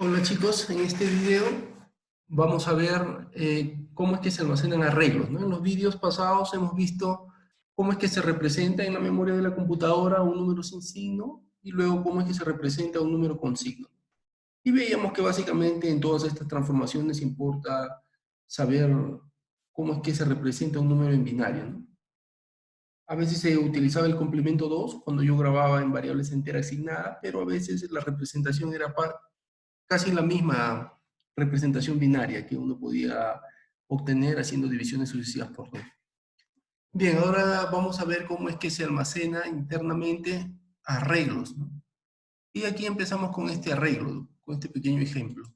Hola chicos, en este video vamos a ver cómo es que se almacenan arreglos, ¿no? En los vídeos pasados hemos visto cómo es que se representa en la memoria de la computadora un número sin signo y luego cómo es que se representa un número con signo. Y veíamos que básicamente en todas estas transformaciones importa saber cómo es que se representa un número en binario, ¿no? A veces se utilizaba el complemento 2 cuando yo grababa en variables enteras asignadas, pero a veces la representación era casi la misma representación binaria que uno podía obtener haciendo divisiones sucesivas por 2. Bien, ahora vamos a ver cómo es que se almacena internamente arreglos, ¿no? Y aquí empezamos con este arreglo, con este pequeño ejemplo.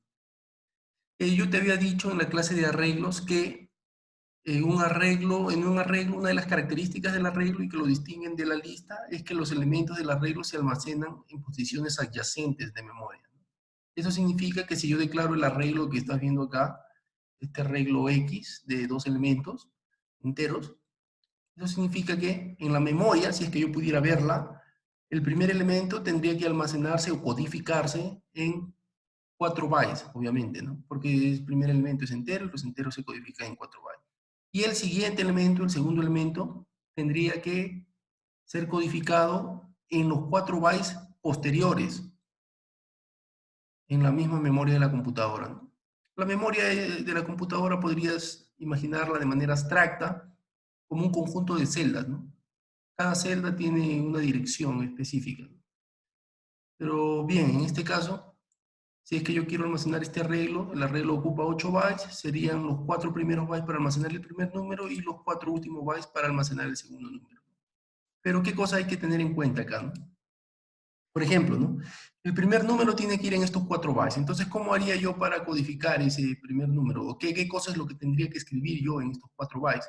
Yo te había dicho en la clase de arreglos que en un arreglo, una de las características del arreglo y que lo distinguen de la lista es que los elementos del arreglo se almacenan en posiciones adyacentes de memoria. Eso significa que si yo declaro el arreglo que estás viendo acá, este arreglo X de dos elementos enteros, eso significa que en la memoria, si es que yo pudiera verla, el primer elemento tendría que almacenarse o codificarse en 4 bytes, obviamente, ¿no? Porque el primer elemento es entero y los enteros se codifican en 4 bytes. Y el siguiente elemento, el segundo elemento, tendría que ser codificado en los 4 bytes posteriores, en la misma memoria de la computadora, ¿no? La memoria de la computadora podrías imaginarla de manera abstracta como un conjunto de celdas, ¿no? Cada celda tiene una dirección específica. Pero bien, en este caso, si es que yo quiero almacenar este arreglo, el arreglo ocupa 8 bytes, serían los 4 primeros bytes para almacenar el primer número y los 4 últimos bytes para almacenar el segundo número. Pero ¿qué cosa hay que tener en cuenta acá, ¿no? Por ejemplo, ¿no? El primer número tiene que ir en estos 4 bytes. Entonces, ¿cómo haría yo para codificar ese primer número? ¿O qué cosa es lo que tendría que escribir yo en estos 4 bytes?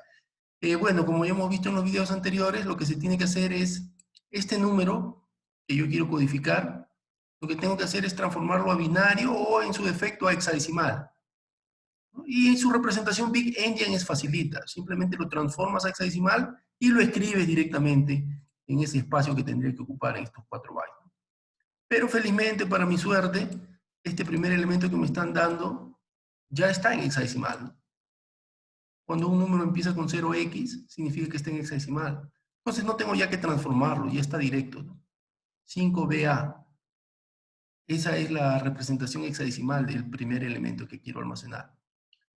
Bueno, como ya hemos visto en los videos anteriores, lo que se tiene que hacer es este número que yo quiero codificar, lo que tengo que hacer es transformarlo a binario o en su defecto a hexadecimal, ¿no? Y en su representación Big Endian es facilita, simplemente lo transformas a hexadecimal y lo escribes directamente en ese espacio que tendría que ocupar en estos 4 bytes. Pero felizmente, para mi suerte, este primer elemento que me están dando ya está en hexadecimal, ¿no? Cuando un número empieza con 0x, significa que está en hexadecimal. Entonces no tengo ya que transformarlo, ya está directo, ¿no? 5BA. Esa es la representación hexadecimal del primer elemento que quiero almacenar.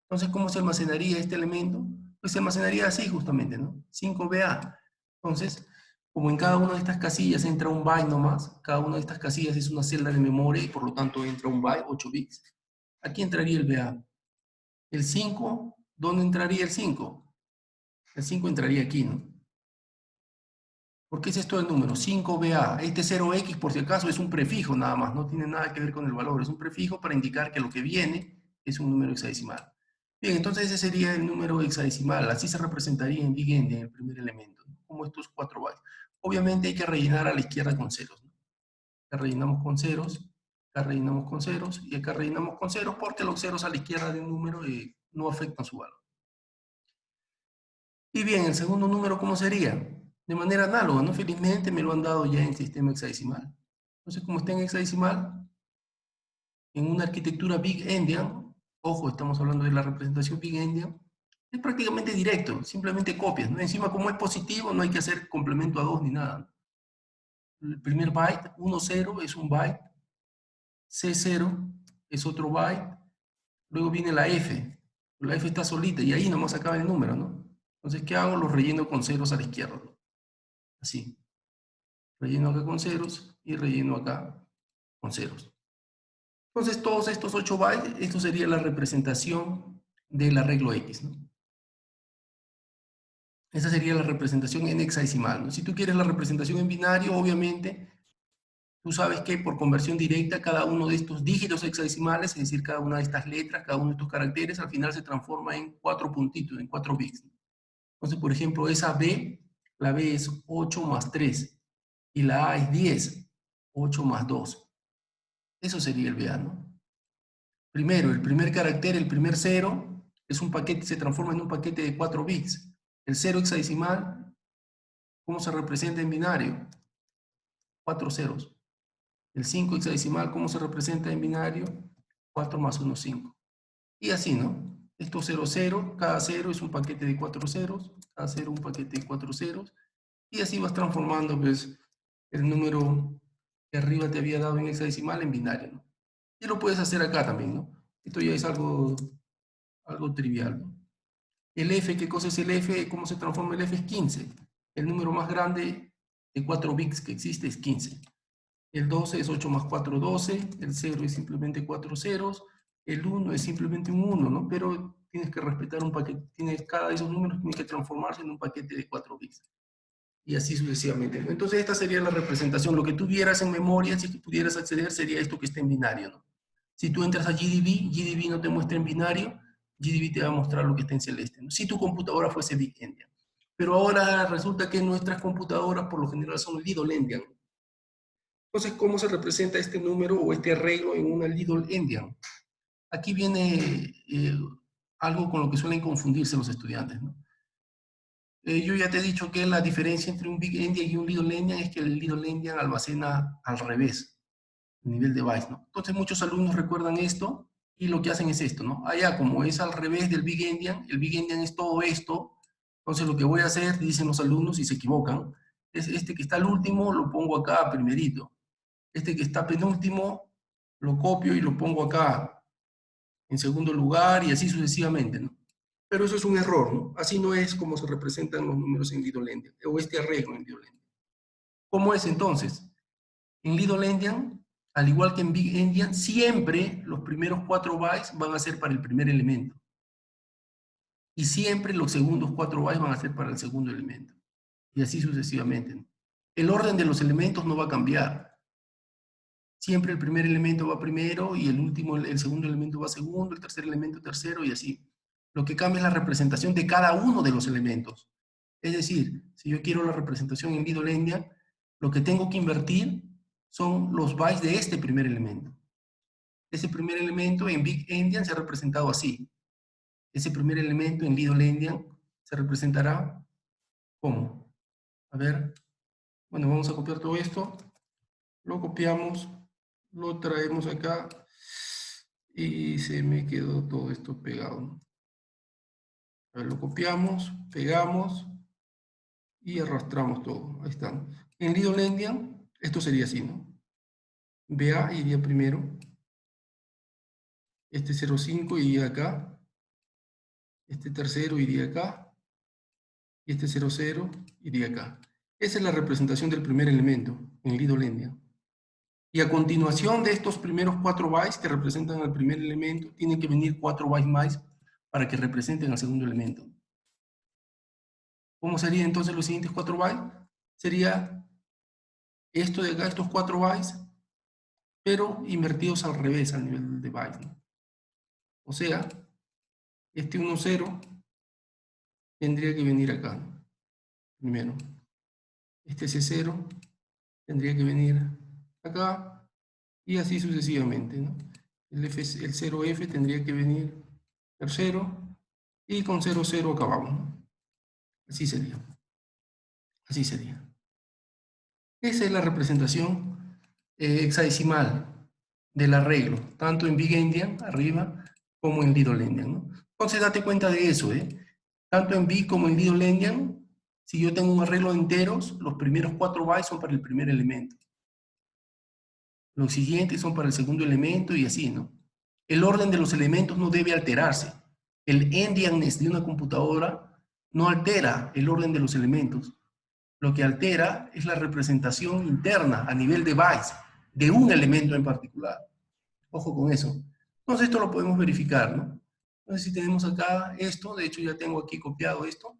Entonces, ¿cómo se almacenaría este elemento? Pues se almacenaría así justamente, ¿no? 5BA. Entonces, como en cada una de estas casillas entra un byte nomás, cada una de estas casillas es una celda de memoria y por lo tanto entra un byte, 8 bits. Aquí entraría el BA. El 5, ¿dónde entraría el 5? El 5 entraría aquí, ¿no? ¿Por qué es esto el número? 5BA. Este 0x, por si acaso, es un prefijo nada más, no tiene nada que ver con el valor. Es un prefijo para indicar que lo que viene es un número hexadecimal. Bien, entonces ese sería el número hexadecimal. Así se representaría en Big Endian, el primer elemento, ¿no? Como estos 4 bytes. Obviamente hay que rellenar a la izquierda con ceros, ¿no? Acá rellenamos con ceros, acá rellenamos con ceros y acá rellenamos con ceros porque los ceros a la izquierda de un número no afectan su valor. Y bien, el segundo número, ¿cómo sería? De manera análoga, ¿no? Felizmente me lo han dado ya en sistema hexadecimal. Entonces, como está en hexadecimal, en una arquitectura Big Endian, ojo, estamos hablando de la representación Big Endian, es prácticamente directo, simplemente copias, ¿no? Encima, como es positivo, no hay que hacer complemento a 2 ni nada. El primer byte, 1, 0, es un byte, C0 es otro byte, luego viene la F, la F está solita y ahí nomás acaba el número, ¿no? Entonces, ¿qué hago? Los relleno con ceros a la izquierda, ¿no? Así. Relleno acá con ceros y relleno acá con ceros. Entonces, todos estos 8 bytes, esto sería la representación del arreglo X, ¿no? Esa sería la representación en hexadecimal, ¿no? Si tú quieres la representación en binario, obviamente, tú sabes que por conversión directa, cada uno de estos dígitos hexadecimales, es decir, cada una de estas letras, cada uno de estos caracteres, al final se transforma en 4 puntitos, en 4 bits, ¿no? Entonces, por ejemplo, esa B, la B es 8 más 3, y la A es 10, 8 más 2. Eso sería el BA, ¿no? Primero, el primer carácter, el primer cero, es un paquete, se transforma en un paquete de 4 bits. El cero hexadecimal, ¿cómo se representa en binario? 4 ceros. El 5 hexadecimal, ¿cómo se representa en binario? 4 más 1, 5. Y así, ¿no? Esto 0, 0, cada 0 es un paquete de 4 ceros, cada 0 un paquete de 4 ceros, y así vas transformando, pues, el número que arriba te había dado en hexadecimal en binario, ¿no? Y lo puedes hacer acá también, ¿no? Esto ya es algo trivial, ¿no? El F, ¿qué cosa es el F? ¿Cómo se transforma el F? Es 15. El número más grande de 4 bits que existe es 15. El 12 es 8 más 4, 12. El 0 es simplemente 4 ceros. El 1 es simplemente un 1, ¿no? Pero tienes que respetar un paquete. Cada de esos números tiene que transformarse en un paquete de 4 bits. Y así sucesivamente, ¿no? Entonces esta sería la representación. Lo que tuvieras en memoria, si pudieras acceder, sería esto que está en binario, ¿no? Si tú entras a GDB, GDB no te muestra en binario, GDB te va a mostrar lo que está en celeste, ¿no? Si tu computadora fuese Big Endian. Pero ahora resulta que nuestras computadoras por lo general son Little Endian. Entonces, ¿cómo se representa este número o este arreglo en una Little Endian? Aquí viene algo con lo que suelen confundirse los estudiantes, ¿no? Yo ya te he dicho que la diferencia entre un Big Endian y un Little Endian es que el Little Endian almacena al revés, el nivel de bytes, ¿no? Entonces muchos alumnos recuerdan esto y lo que hacen es esto, ¿no? Allá, como es al revés del Big Endian, el Big Endian es todo esto, entonces lo que voy a hacer, dicen los alumnos y se equivocan, es este que está al último lo pongo acá primerito. Este que está penúltimo lo copio y lo pongo acá en segundo lugar y así sucesivamente, ¿no? Pero eso es un error, ¿no? Así no es como se representan los números en Little Endian, o este arreglo en Little Endian. ¿Cómo es entonces? En Little Endian, al igual que en Big Endian, siempre los primeros 4 bytes van a ser para el primer elemento. Y siempre los segundos 4 bytes van a ser para el segundo elemento. Y así sucesivamente, ¿no? El orden de los elementos no va a cambiar. Siempre el primer elemento va primero y el segundo elemento va segundo, el tercer elemento tercero y así. Lo que cambia es la representación de cada uno de los elementos. Es decir, si yo quiero la representación en Little Endian, lo que tengo que invertir son los bytes de este primer elemento. Ese primer elemento en Big Endian se ha representado así. Ese primer elemento en Little Endian se representará ¿cómo? A ver, bueno, vamos a copiar todo esto, lo copiamos, lo traemos acá y se me quedó todo esto pegado, ¿no? A ver, lo copiamos, pegamos y arrastramos todo. Ahí están. En Little Endian, esto sería así, ¿no? BA iría primero, este 0,5 iría acá, este tercero iría acá, y este 0,0 iría acá. Esa es la representación del primer elemento en Little Endian. Y a continuación de estos primeros 4 bytes que representan al primer elemento, tienen que venir 4 bytes más para que representen al segundo elemento. ¿Cómo serían entonces los siguientes 4 bytes? Sería esto de acá, estos 4 bytes, pero invertidos al revés, al nivel de bytes, ¿no? O sea, este 1,0 tendría que venir acá, ¿no? Primero. Este C0 tendría que venir acá, y así sucesivamente, ¿no? El 0F tendría que venir tercero, y con 0,0 acabamos, ¿no? Así sería. Así sería. Esa es la representación hexadecimal del arreglo, tanto en Big Endian, arriba, como en Little Endian, ¿no? Entonces date cuenta de eso, ¿eh? Tanto en Big como en Little Endian, si yo tengo un arreglo de enteros, los primeros 4 bytes son para el primer elemento. Los siguientes son para el segundo elemento y así, ¿no? El orden de los elementos no debe alterarse. El endianness de una computadora no altera el orden de los elementos. Lo que altera es la representación interna a nivel de bytes de un elemento en particular. Ojo con eso. Entonces esto lo podemos verificar, ¿no? Entonces si tenemos acá esto, de hecho ya tengo aquí copiado esto.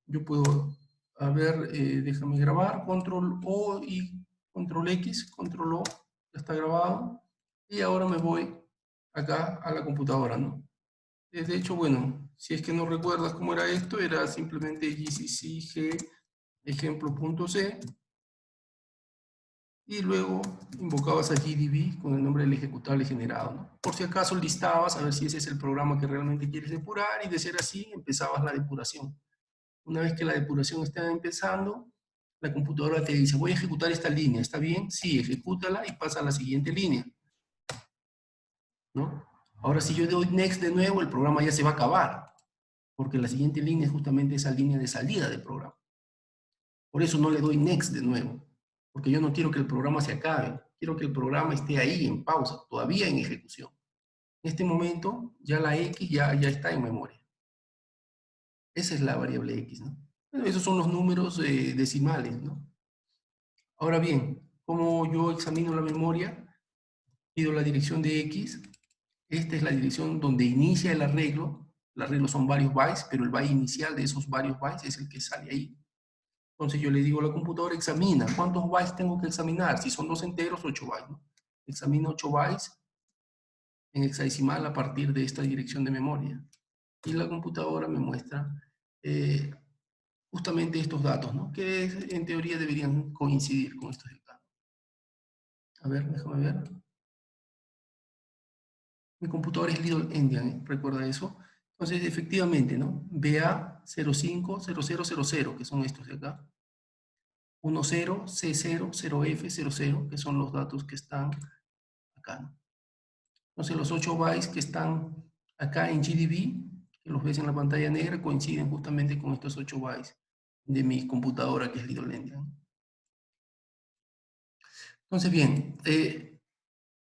Yo puedo, a ver, déjame grabar, control O y control X, control O, ya está grabado. Y ahora me voy acá a la computadora, ¿no? De hecho, bueno, si es que no recuerdas cómo era esto, era simplemente gcc g ejemplo.c y luego invocabas a GDB con el nombre del ejecutable generado, ¿no? Por si acaso listabas a ver si ese es el programa que realmente quieres depurar y de ser así empezabas la depuración. Una vez que la depuración está empezando, la computadora te dice, voy a ejecutar esta línea, ¿está bien? Sí, ejecútala y pasa a la siguiente línea. ¿no? Ahora, si yo doy next de nuevo, el programa ya se va a acabar, porque la siguiente línea es justamente esa línea de salida del programa. Por eso no le doy next de nuevo, porque yo no quiero que el programa se acabe, quiero que el programa esté ahí en pausa, todavía en ejecución. En este momento, ya la X ya está en memoria. Esa es la variable X, ¿no? Bueno, esos son los números decimales, ¿no? Ahora bien, ¿cómo yo examino la memoria? Pido la dirección de X. Esta es la dirección donde inicia el arreglo. El arreglo son varios bytes, pero el byte inicial de esos varios bytes es el que sale ahí. Entonces yo le digo a la computadora, examina. ¿Cuántos bytes tengo que examinar? Si son dos enteros, 8 bytes, ¿no? Examina 8 bytes en hexadecimal a partir de esta dirección de memoria. Y la computadora me muestra justamente estos datos, ¿no? Que en teoría deberían coincidir con estos del caso. A ver, déjame ver. Mi computadora es Little Endian, ¿eh? Recuerda eso. Entonces, efectivamente, ¿no? BA050000, que son estos de acá. 10, C0, 0F, 00, que son los datos que están acá, ¿no? Entonces, los 8 bytes que están acá en GDB, que los ves en la pantalla negra, coinciden justamente con estos 8 bytes de mi computadora, que es Little Endian. Entonces, bien,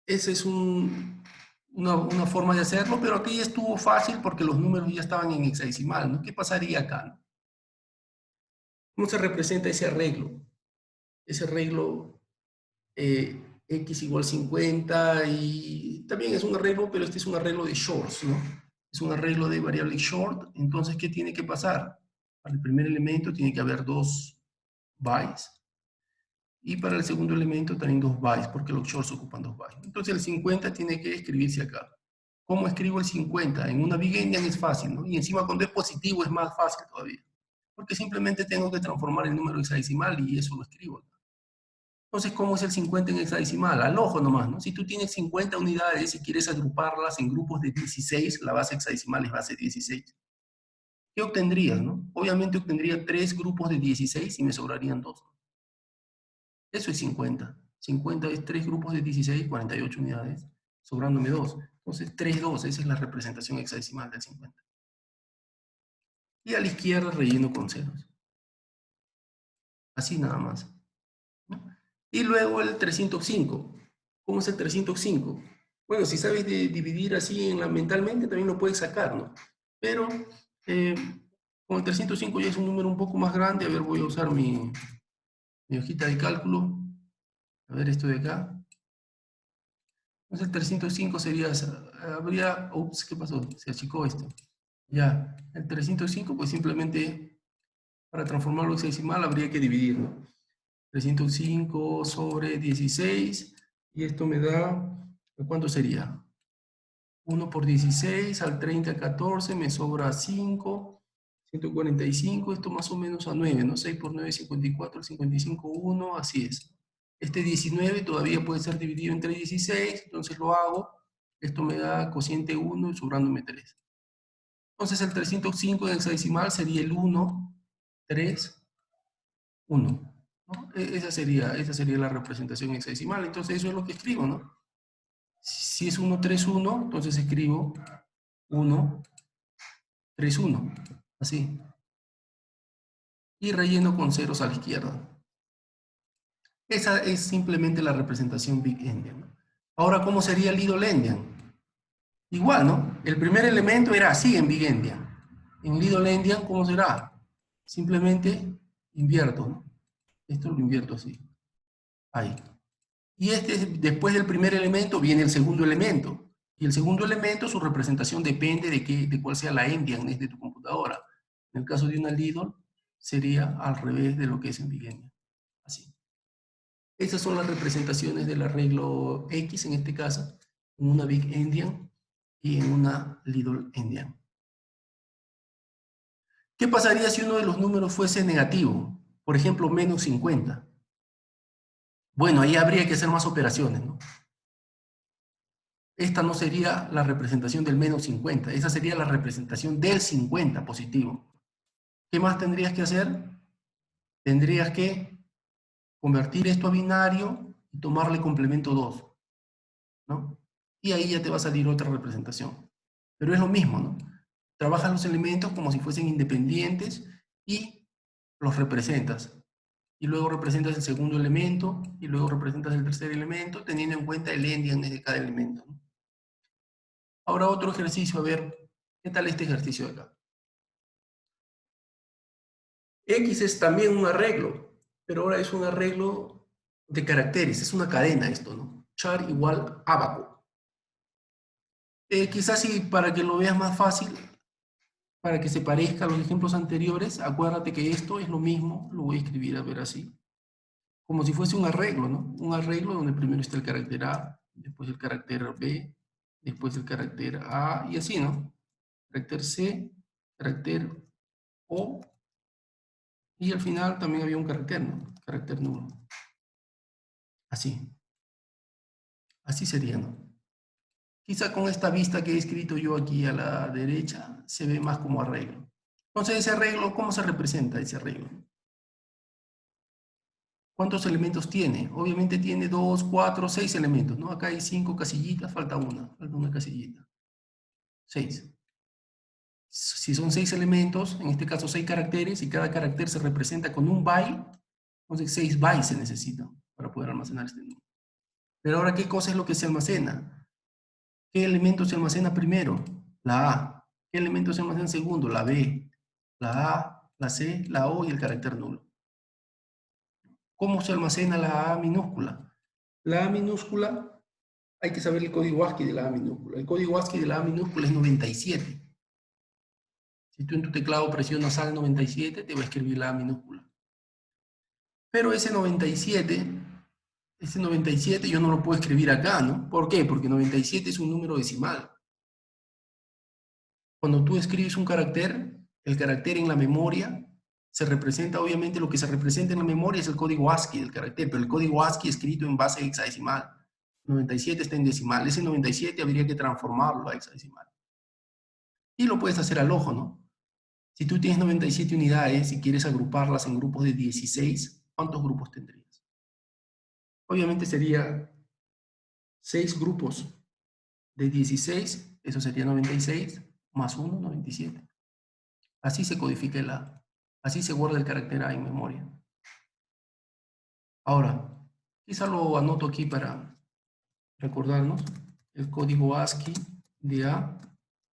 esa es una forma de hacerlo, pero aquí estuvo fácil porque los números ya estaban en hexadecimal, ¿no? ¿Qué pasaría acá, no? ¿Cómo se representa ese arreglo? Ese arreglo x igual 50 y también es un arreglo, pero este es un arreglo de shorts, ¿no? Es un arreglo de variable short, entonces, ¿qué tiene que pasar? Para el primer elemento tiene que haber 2 bytes y para el segundo elemento también 2 bytes, porque los shorts ocupan 2 bytes. Entonces el 50 tiene que escribirse acá. ¿Cómo escribo el 50? En una big endian es fácil, ¿no? Y encima cuando es positivo es más fácil todavía. Porque simplemente tengo que transformar el número hexadecimal y eso lo escribo. Entonces, ¿cómo es el 50 en hexadecimal? Al ojo nomás, ¿no? Si tú tienes 50 unidades y quieres agruparlas en grupos de 16, la base hexadecimal es base 16. ¿Qué obtendrías, no? Obviamente obtendría 3 grupos de 16 y me sobrarían 2. Eso es 50. 50 es 3 grupos de 16, 48 unidades, sobrándome 2. Entonces, 3, 2, esa es la representación hexadecimal del 50. Y a la izquierda relleno con ceros. Así nada más, ¿no? Y luego el 305. ¿Cómo es el 305? Bueno, si sabes de dividir así mentalmente, también lo puedes sacar, ¿no? Pero eh, con el 305 ya es un número un poco más grande. A ver, voy a usar mi hojita de cálculo. A ver esto de acá. Entonces el 305 sería, habría, ups, ¿qué pasó? Se achicó esto. Ya, el 305 pues simplemente para transformarlo en hexadecimal habría que dividirlo. 305 sobre 16 y esto me da, ¿cuánto sería? 1 por 16 al 30, 14, me sobra 5, 145, esto más o menos a 9, ¿no? 6 por 9, 54, 55, 1, así es. Este 19 todavía puede ser dividido entre 16, entonces lo hago. Esto me da cociente 1 y sobrándome 3. Entonces el 305 en hexadecimal sería el 1, 3, 1. ¿No? Esa sería la representación hexadecimal. Entonces eso es lo que escribo, ¿no? Si es 1, 3, 1, entonces escribo 1, 3, 1. Así. Y relleno con ceros a la izquierda. Esa es simplemente la representación Big Endian, ¿no? Ahora, ¿cómo sería el Little Endian? Igual, ¿no? El primer elemento era así en Big Endian. En Little Endian, ¿cómo será? Simplemente invierto, ¿no? Esto lo invierto así. Ahí. Y después del primer elemento viene el segundo elemento. Y el segundo elemento, su representación depende de cuál sea la endian de tu computadora. En el caso de una Little, sería al revés de lo que es en Big Endian. Así. Esas son las representaciones del arreglo X, en este caso, en una Big Endian y en una Little Endian. ¿Qué pasaría si uno de los números fuese negativo? Por ejemplo, menos 50. Bueno, ahí habría que hacer más operaciones, ¿no? Esta no sería la representación del menos 50, esa sería la representación del 50 positivo. ¿Qué más tendrías que hacer? Tendrías que convertir esto a binario y tomarle complemento 2, ¿no? y ahí ya te va a salir otra representación. Pero es lo mismo, ¿no? Trabajas los elementos como si fuesen independientes y los representas. Y luego representas el segundo elemento, y luego representas el tercer elemento, teniendo en cuenta el endian de cada elemento, ¿no? Ahora otro ejercicio, a ver, ¿qué tal este ejercicio de acá? X es también un arreglo, pero ahora es un arreglo de caracteres, es una cadena esto, ¿no? Char igual abaco. Quizás sí, para que lo veas más fácil, para que se parezca a los ejemplos anteriores, acuérdate que esto es lo mismo, lo voy a escribir a ver así, como si fuese un arreglo, ¿no? Un arreglo donde primero está el carácter A, después el carácter B, después el carácter A, y así, ¿no? Carácter C, carácter O, y al final también había un carácter, ¿no? Carácter nulo. Así. Así sería, ¿no? Quizá con esta vista que he escrito yo aquí a la derecha, se ve más como arreglo. Entonces, ese arreglo, ¿cómo se representa ese arreglo? ¿Cuántos elementos tiene? Obviamente tiene 2, 4, 6 elementos, ¿no? Acá hay 5 casillitas, falta una casillita. 6. Si son 6 elementos, en este caso 6 caracteres, y cada carácter se representa con un byte, entonces 6 bytes se necesitan para poder almacenar este número. Pero ahora, ¿qué cosa es lo que se almacena? ¿Qué elemento se almacena primero? La A. ¿Qué elemento se almacena segundo? La B. La A, la C, la O y el carácter nulo. ¿Cómo se almacena la A minúscula? La A minúscula, hay que saber el código ASCII de la A minúscula. El código ASCII de la A minúscula es 97. Si tú en tu teclado presionas al 97, te va a escribir la A minúscula. Pero ese 97 yo no lo puedo escribir acá, ¿no? ¿Por qué? Porque 97 es un número decimal. Cuando tú escribes un carácter, el carácter en la memoria se representa, obviamente lo que se representa en la memoria es el código ASCII del carácter, pero el código ASCII escrito en base hexadecimal. 97 está en decimal, ese 97 habría que transformarlo a hexadecimal. Y lo puedes hacer al ojo, ¿no? Si tú tienes 97 unidades y quieres agruparlas en grupos de 16, ¿cuántos grupos tendrías? Obviamente sería 6 grupos de 16, eso sería 96, más 1, 97. Así se codifica el A. Así se guarda el carácter A en memoria. Ahora, quizá lo anoto aquí para recordarnos. El código ASCII de A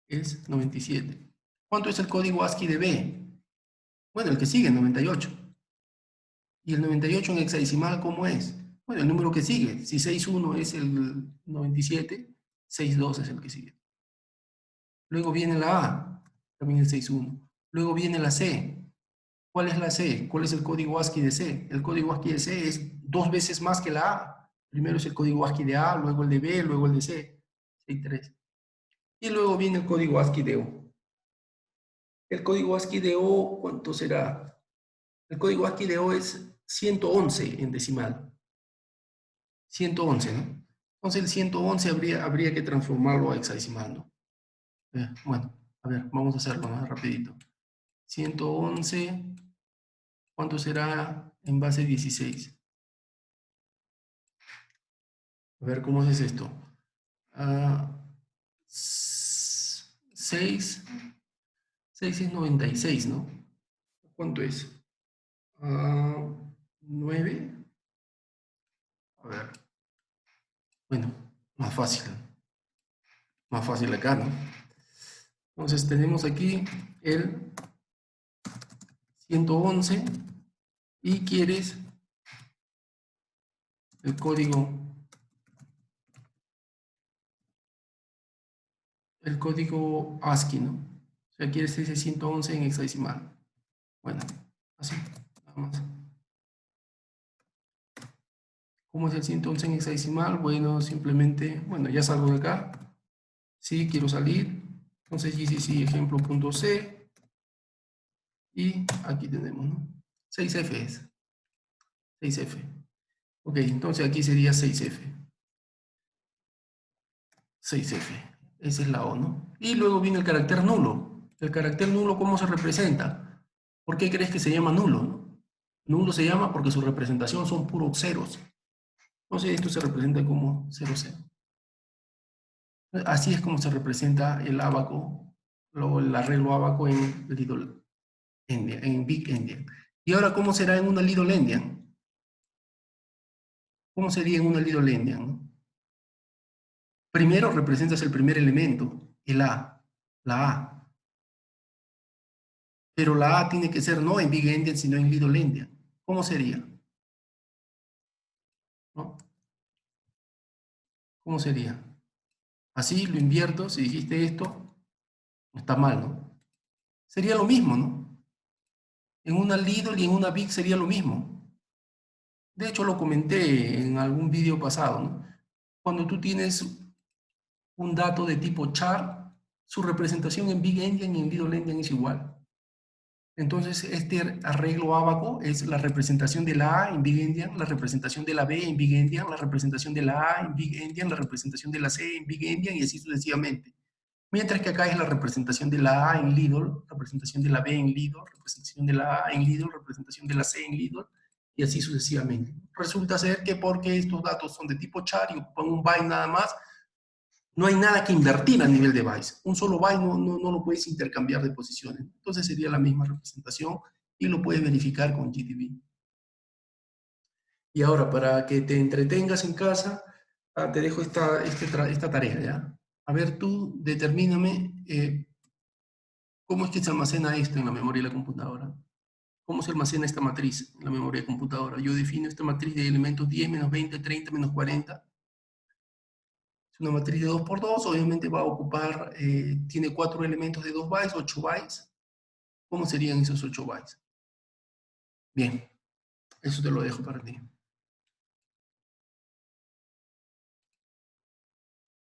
es 97. ¿Cuánto es el código ASCII de B? Bueno, el que sigue, 98. ¿Y el 98 en hexadecimal cómo es? Bueno, el número que sigue. Si 61 es el 97, 62 es el que sigue. Luego viene la A, también el 61. Luego viene la C. ¿Cuál es la C? ¿Cuál es el código ASCII de C? El código ASCII de C es 2 veces más que la A. Primero es el código ASCII de A, luego el de B, luego el de C. 63. Y luego viene el código ASCII de O. El código ASCII de O, ¿cuánto será? El código ASCII de O es 111 en decimal. 111, ¿no? Entonces el 111 habría que transformarlo a hexadecimal, ¿no? Bueno, a ver, vamos a hacerlo más rapidito. 111, ¿cuánto será en base 16? A ver, ¿cómo es esto? 6 es 96, ¿no? ¿Cuánto es? 9. A ver. Bueno, más fácil. Más fácil acá, ¿no? Entonces tenemos aquí el 111 y quieres el código ASCII, ¿no? O sea, quieres ese 111 en hexadecimal. Bueno, así, nada más. ¿Cómo es el 111 en hexadecimal? Bueno, simplemente, bueno, ya salgo de acá. Sí, quiero salir. Entonces GCC ejemplo.c y aquí tenemos, ¿no? 6F es. 6F. Ok, entonces aquí sería 6F. 6F. Esa es la O, ¿no? Y luego viene el carácter nulo. El carácter nulo, ¿cómo se representa? ¿Por qué crees que se llama nulo, no? Nulo se llama porque su representación son puros ceros. Entonces esto se representa como 0, 0. Así es como se representa el ábaco, el arreglo ábaco en Little Endian, en Big Endian. Y ahora, ¿cómo será en una Little Endian? ¿Cómo sería en una Little Endian, no? Primero representas el primer elemento, el A, la A. Pero la A tiene que ser no en Big Endian, sino en Little Endian. ¿Cómo sería? ¿No? ¿Cómo sería? Así lo invierto, si dijiste esto, está mal, ¿no? Sería lo mismo, ¿no? En una Lidl y en una Big sería lo mismo. De hecho, lo comenté en algún vídeo pasado, ¿no? Cuando tú tienes un dato de tipo char, su representación en Big Endian y en Little Endian es igual. Entonces, este arreglo ábaco es la representación de la A en Big Endian, la representación de la B en Big Endian, la representación de la A en Big Endian, la representación de la C en Big Endian y así sucesivamente. Mientras que acá es la representación de la A en Lidl, representación de la B en Lidl, representación de la A en Lidl, representación de la C en Lidl, y así sucesivamente. Resulta ser que porque estos datos son de tipo char y ocupan un byte nada más, no hay nada que invertir a nivel de bytes. Un solo byte no lo puedes intercambiar de posiciones. Entonces sería la misma representación y lo puedes verificar con GDB. Y ahora, para que te entretengas en casa, te dejo esta tarea, ¿ya? A ver, tú determíname ¿cómo es que se almacena esto en la memoria de la computadora? ¿Cómo se almacena esta matriz en la memoria de computadora? Yo defino esta matriz de elementos 10, menos 20, 30, menos 40. Es una matriz de 2 por 2, obviamente va a ocupar, tiene 4 elementos de 2 bytes, 8 bytes. ¿Cómo serían esos 8 bytes? Bien, eso te lo dejo para ti.